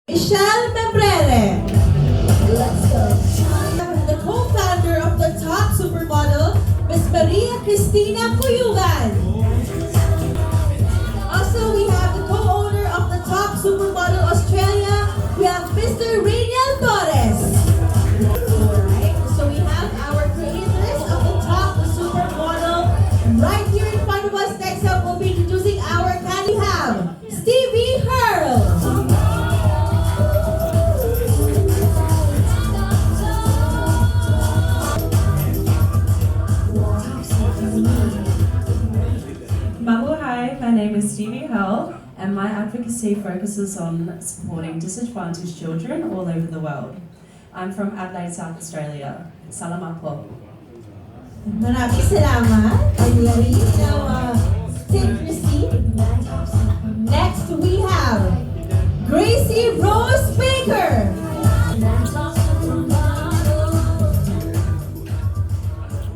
Michelle Membrere. Let's go. The co-founder of the top supermodel, Miss Maria Cristina Cuyugan. Also, we have the co-owner of the top supermodel Australia. We have Mr. Rainiel Torres. Alright, so we have our creators of the top supermodel right here in front of us. Next up, we'll be introducing our candidate. We have Stevie Hurl. Mabuhay, my name is Stevie Hull, and my advocacy focuses on supporting disadvantaged children all over the world. I'm from Adelaide, South Australia. Salamat po. Maraming salamat. I'm Larry. Now, take your seat. Next, we have Gracie Rose Baker.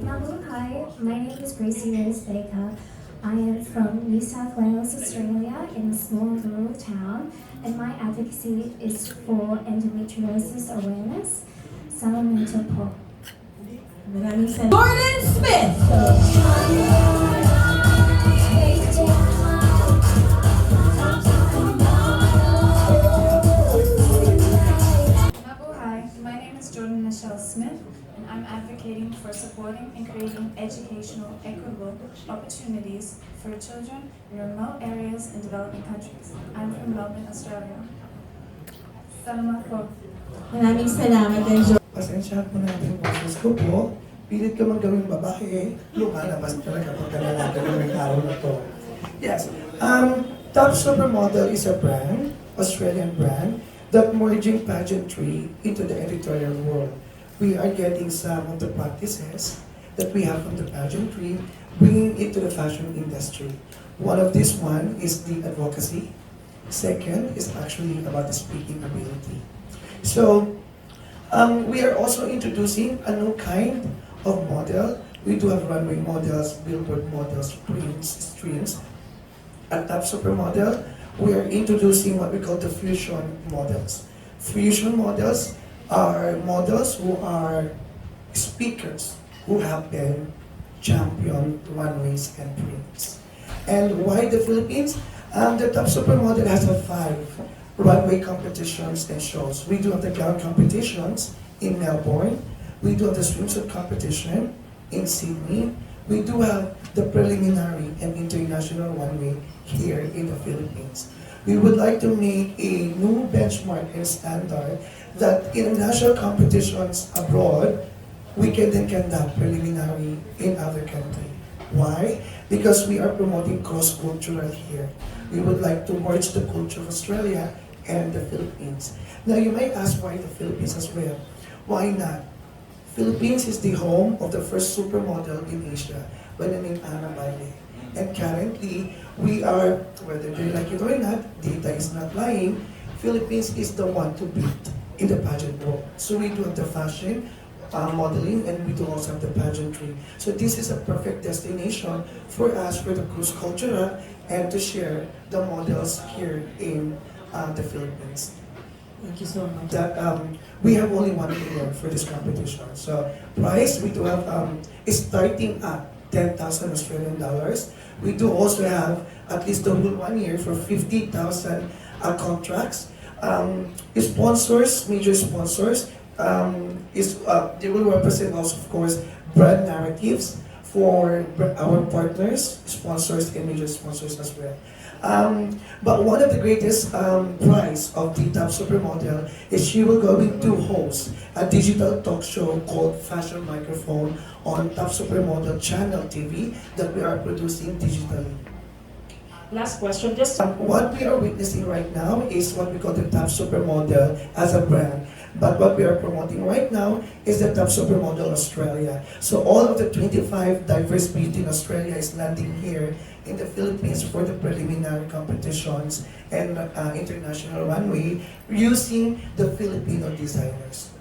Mabuhay, my name is Gracie Rose Baker. I am from New South Wales, Australia, in a small rural town, and my advocacy is for endometriosis awareness. Salamat po. Maraming salamat. Jordan Smith. Mabuhay, my name is Jordan Michelle Smith, and I'm advocating for supporting and creating educational, equitable opportunities for children in remote areas in developing countries. I'm from Melbourne, Australia. Salamat po. Maraming salamat din, Jordan. Pasensya po natin yung boses ko po. Pilit ka man gawing babae, lumalabas talaga pag lalaki ng araw na to. Yes. Top Supermodel is a brand, Australian brand, that merging pageantry into the editorial world. We are getting some of the practices that we have from the pageantry, bringing it to the fashion industry. One of this one is the advocacy. Second is actually about the speaking ability. So, we are also introducing a new kind of model. We do have runway models, billboard models, prints, streams. At Top Supermodel, we are introducing what we call the fusion models. Fusion models are models who are speakers who have been champion runways and prints. And why the Philippines? The Top Supermodel has 5 runway competitions and shows. We do have the gown competitions in Melbourne. We do have the swimsuit competition in Sydney. We do have the preliminary and international runway here in the Philippines. We would like to make a new benchmark and standard that in national competitions abroad, we can then conduct preliminary in other countries. Why? Because we are promoting cross-cultural here. We would like to merge the culture of Australia and the Philippines. Now you might ask why the Philippines as well. Why not? Philippines is the home of the first supermodel in Asia by the name Ana Baile. And currently, we are, whether they like it or not, data is not lying, Philippines is the one to beat in the pageant world. So we do have the fashion, modeling, and we do also have the pageantry. So this is a perfect destination for us for the cruise cultural and to share the models here in the Philippines. Thank you so much. That we have only one winner for this competition. So price we do have is starting at 10,000 Australian dollars. We do also have at least the whole 1 year for 50,000 contracts. Sponsors, major sponsors, they will represent also, of course, brand narratives for our partners, sponsors, and major sponsors as well. But one of the greatest prize of the Top Supermodel is she will going to host a digital talk show called Fashion Microphone on Top Supermodel Channel TV that we are producing digitally. Last question, What we are witnessing right now is what we call the Top Supermodel as a brand. But what we are promoting right now is the Top Supermodel Australia. So all of the 25 diverse beauty in Australia is landing here in the Philippines for the preliminary competitions and international runway using the Filipino designers.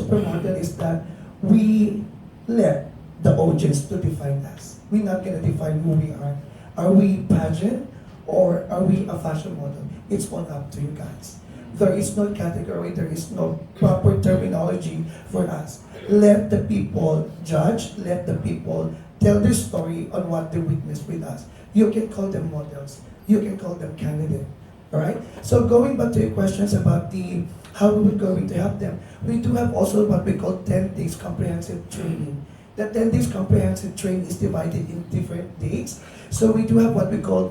Supermodel is that we let the audience to define us. We're not going to define who we are. Are we pageant or are we a fashion model? It's all up to you guys. There is no category, there is no proper terminology for us. Let the people judge, let the people tell their story on what they witnessed with us. You can call them models, you can call them candidate. Alright? So going back to your questions about the how we're going to help them, we do have also what we call 10 days comprehensive training. The 10 days comprehensive training is divided in different dates. So we do have what we call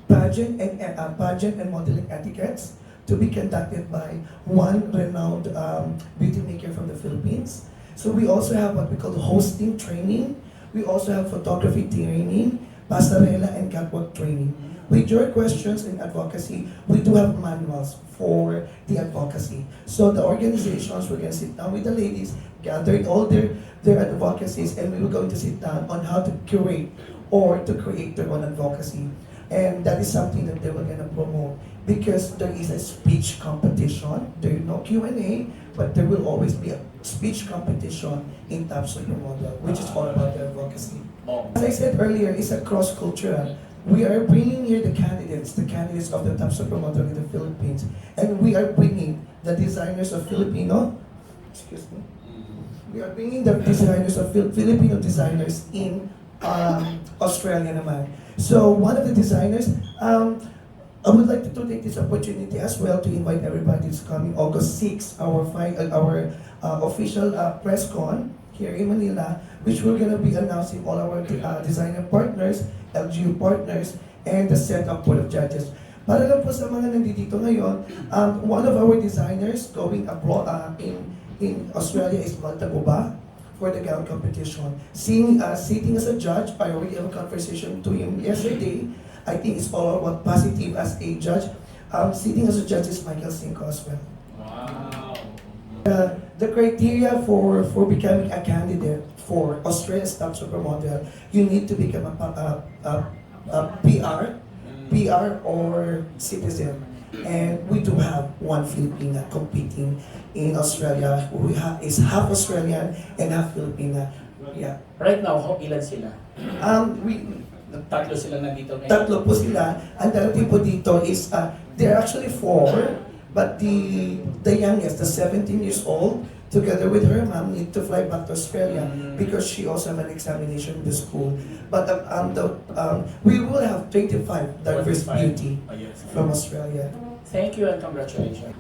pageant and modeling etiquettes to be conducted by one renowned beauty maker from the Philippines. So we also have what we call hosting training. We also have photography training, pasarela, and catwalk training. With your questions in advocacy, we do have manuals for the advocacy. So the organizations, we're going to sit down with the ladies, gathered all their advocacies, and we were going to sit down on how to curate or to create their own advocacy. And that is something that they were going to promote because there is a speech competition. There is no Q&A, but there will always be a speech competition in Top Supermodel, which is all about the advocacy. As I said earlier, it's a cross-cultural. We are bringing here the candidates of the Top Supermodel in the Philippines, and we are bringing the designers of Filipino, excuse me, we are bringing the designers of Filipino designers in Australia naman. So one of the designers, I would like to take this opportunity as well to invite everybody who's coming August 6, our official press con here in Manila, which we're going to be announcing all our designer partners, LGU partners, and the set of board of judges. Para lang po sa mga nandito ngayon, one of our designers going abroad in Australia is Malta Buba for the gown competition. Sitting as a judge, I already have a conversation to him yesterday. I think it's all about positive as a judge. Sitting as a judge is Michael Cinco as well. Wow. The criteria for becoming a candidate for Australia's Top Supermodel, you need to become a PR or citizen. And we do have one Filipina competing in Australia who is half Australian and half Filipina. Yeah. Right now, ilan sila? Tatlo sila nandito ngayon. Tatlo po sila. Ang darating po dito is, they're actually 4, but the youngest, the 17 years old, together with her mom, need to fly back to Australia because she also have an examination in the school. But we will have 25 diverse beauty from Australia. Thank you and congratulations.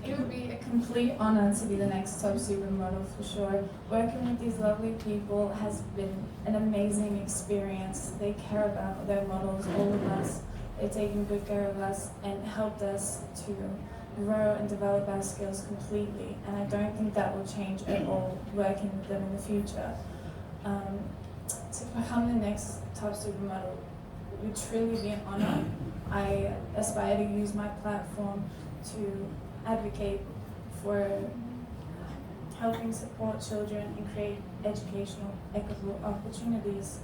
It would be a complete honor to be the next Top Supermodel for sure. Working with these lovely people has been an amazing experience. They care about their models, all of us. They've taken good care of us and helped us to grow and develop our skills completely. And I don't think that will change at all working with them in the future. To become the next Top Supermodel would truly be an honor. I aspire to use my platform to advocate for helping support children and create educational, equitable opportunities.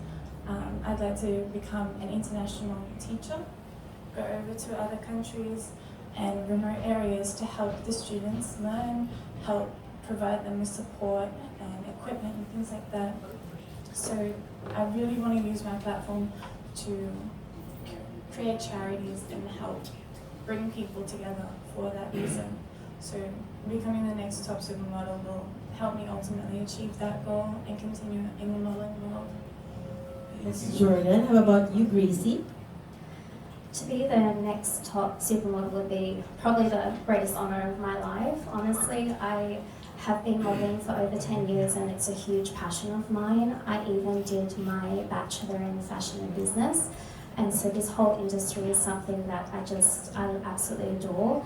I'd like to become an international teacher, go over to other countries and remote areas to help the students learn, help provide them with support and equipment and things like that. So I really want to use my platform to create charities and help bring people together for that reason. So becoming the next Top Supermodel will help me ultimately achieve that goal and continue in the modeling world. Ms. Jordan, how about you, Gracie? To be the next Top Supermodel would be probably the greatest honor of my life. Honestly, I have been modeling for over 10 years and it's a huge passion of mine. I even did my bachelor in fashion and business. And so this whole industry is something that I absolutely adore.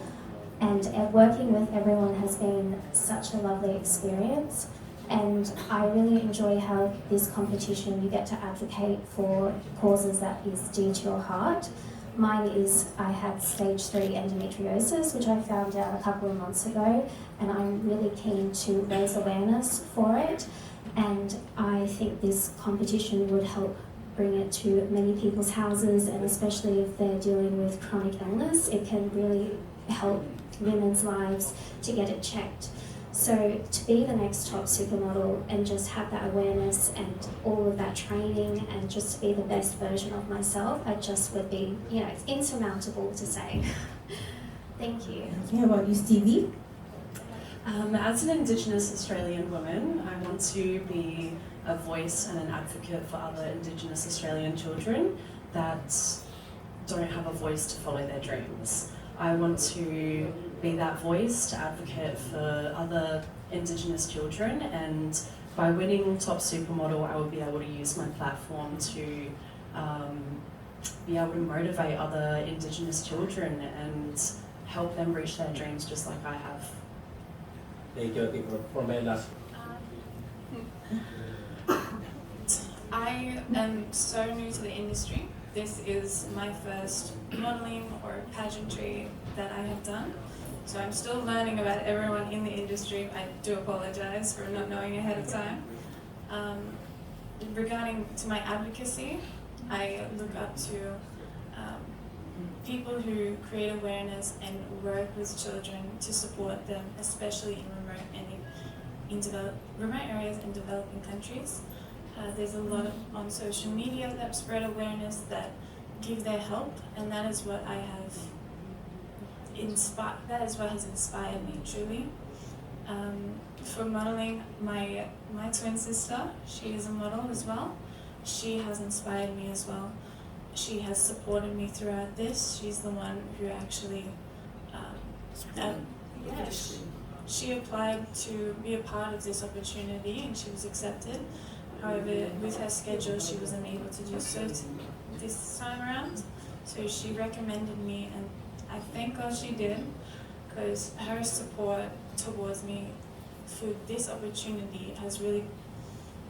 And working with everyone has been such a lovely experience. And I really enjoy how this competition you get to advocate for causes that is dear to your heart. Mine is, I had stage 3 endometriosis, which I found out a couple of months ago, and I'm really keen to raise awareness for it. And I think this competition would help bring it to many people's houses, and especially if they're dealing with chronic illness, it can really help women's lives to get it checked. So to be the next top supermodel and just have that awareness and all of that training and just to be the best version of myself, I just would be, it's insurmountable to say. Thank you. How about you, Stevie? As an Indigenous Australian woman, I want to be a voice and an advocate for other Indigenous Australian children that don't have a voice to follow their dreams. I want to be that voice to advocate for other Indigenous children, and by winning Top Supermodel, I will be able to use my platform to be able to motivate other Indigenous children and help them reach their dreams just like I have. Thank you for my last. I am so new to the industry. This is my first modeling or pageantry that I have done. So I'm still learning about everyone in the industry. I do apologize for not knowing ahead of time. Regarding to my advocacy, I look up to people who create awareness and work with children to support them, especially in remote areas in developing countries. There's a lot on social media that spread awareness, that give their help, and that is what has inspired me truly. For modeling, my twin sister, she is a model as well. She has inspired me as well. She has supported me throughout this. She's the one who actually, she applied to be a part of this opportunity and she was accepted. However, with her schedule, she wasn't able to do so this time around. So she recommended me, and I thank God she did, because her support towards me for this opportunity has really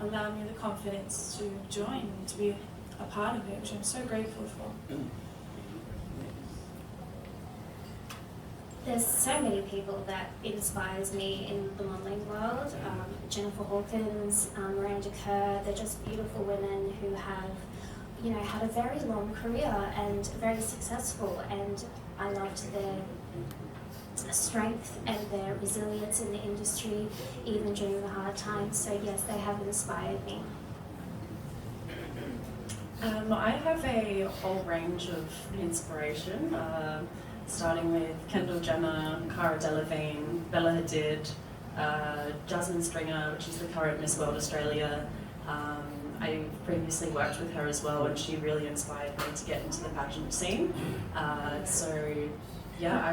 allowed me the confidence to join and to be a part of it, which I'm so grateful for. There's so many people that inspires me in the modelling world. Jennifer Hawkins, Miranda Kerr, they're just beautiful women who have, had a very long career and very successful, and I loved their strength and their resilience in the industry, even during the hard times. So yes, they have inspired me. I have a whole range of inspiration, starting with Kendall Jenner, Cara Delevingne, Bella Hadid, Jasmine Stringer, which is the current Miss World Australia. I previously worked with her as well, and she really inspired me to get into the pageant scene. I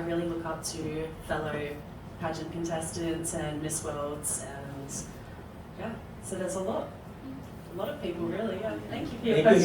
really look up to fellow pageant contestants and Miss Worlds, and so there's a lot of people really. Yeah, thank you for your question.